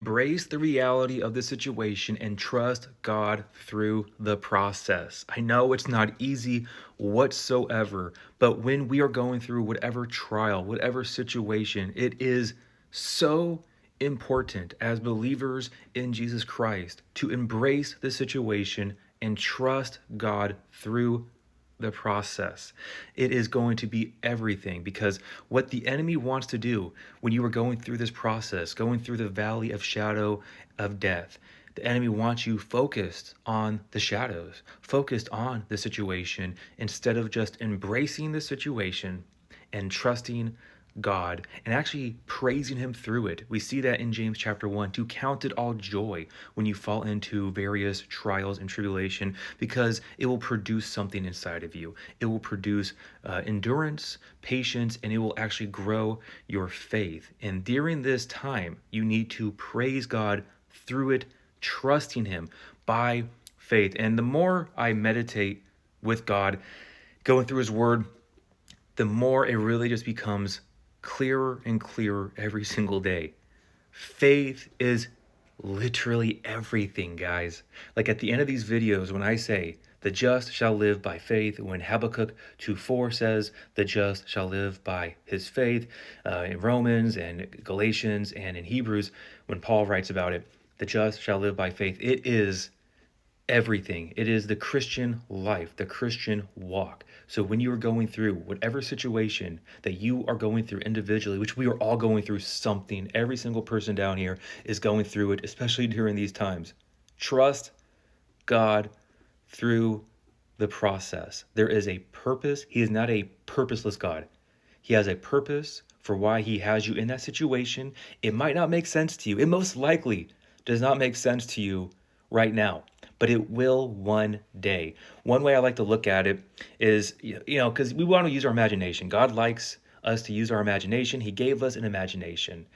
Embrace the reality of the situation and trust God through the process. I know it's not easy whatsoever, but when we are going through whatever trial, whatever situation, it is so important as believers in Jesus Christ to embrace the situation and trust God through the process. It is going to be everything because what the enemy wants to do when you are going through this process, going through the valley of shadow of death, the enemy wants you focused on the shadows, focused on the situation instead of just embracing the situation and trusting God and actually praising him through it. We see that in James chapter 1 to count it all joy when you fall into various trials and tribulation because it will produce something inside of you. It will produce endurance, patience, and it will actually grow your faith. And during this time, you need to praise God through it, trusting him by faith. And the more I meditate with God, going through his word, the more it really just becomes clearer and clearer every single day. Faith is literally everything, guys. Like at the end of these videos, when I say, the just shall live by faith, when Habakkuk 2:4 says, the just shall live by his faith, in Romans and Galatians and in Hebrews, when Paul writes about it, the just shall live by faith, it is everything. It is the Christian life, the Christian walk. So when you are going through whatever situation that you are going through individually, which we are all going through something, every single person down here is going through it, especially during these times. Trust God through the process. There is a purpose. He is not a purposeless God. He has a purpose for why he has you in that situation. It might not make sense to you. It most likely does not make sense to you right now, but it will one day. One way I like to look at it is, because we want to use our imagination. God likes us to use our imagination. He gave us an imagination.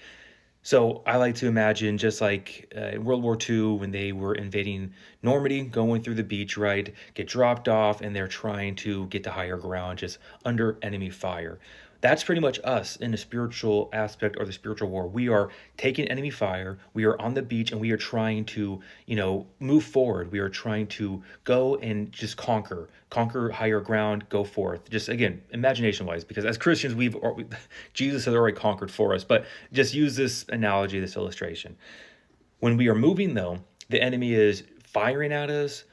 So I like to imagine just like in World War II when they were invading Normandy, going through the beach, right, get dropped off, and they're trying to get to higher ground just under enemy fire. That's pretty much us in the spiritual aspect or the spiritual war. We are taking enemy fire. We are on the beach and we are trying to, move forward. We are trying to go and just conquer higher ground, go forth. Just again, imagination wise, because as Christians, Jesus has already conquered for us. But just use this analogy, this illustration. When we are moving, though, the enemy is firing at us,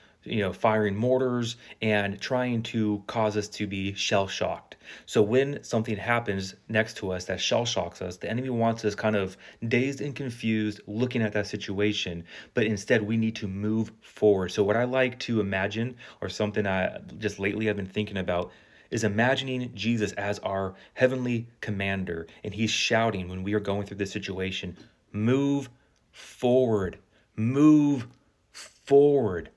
firing mortars and trying to cause us to be shell shocked. So when something happens next to us that shell shocks us, the enemy wants us kind of dazed and confused looking at that situation, but instead we need to move forward. So what I like to imagine, or something I just lately I've been thinking about, is imagining Jesus as our heavenly commander, and he's shouting when we are going through this situation, move forward, move forward.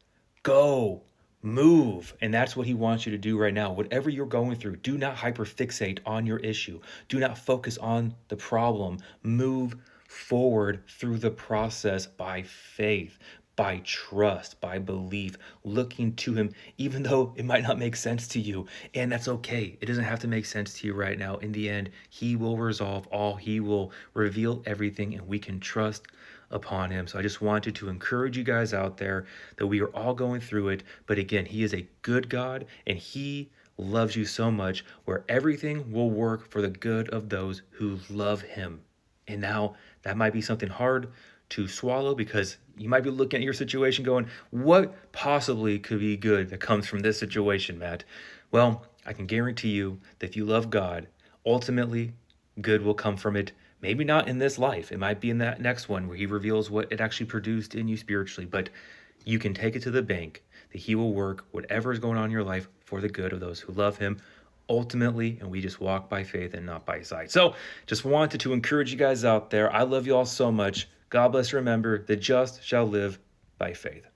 Go, move. And that's what he wants you to do right now. Whatever you're going through, do not hyperfixate on your issue. Do not focus on the problem. Move forward through the process by faith, by trust, by belief, looking to him, even though it might not make sense to you. And that's okay. It doesn't have to make sense to you right now. In the end, he will resolve all, he will reveal everything, and we can trust upon him. So I just wanted to encourage you guys out there that we are all going through it. But again, he is a good God and he loves you so much where everything will work for the good of those who love him. And now that might be something hard to swallow because you might be looking at your situation going, what possibly could be good that comes from this situation, Matt? Well, I can guarantee you that if you love God, ultimately good will come from it. Maybe not in this life. It might be in that next one where he reveals what it actually produced in you spiritually. But you can take it to the bank that he will work whatever is going on in your life for the good of those who love him ultimately. And we just walk by faith and not by sight. So just wanted to encourage you guys out there. I love you all so much. God bless. Remember, the just shall live by faith.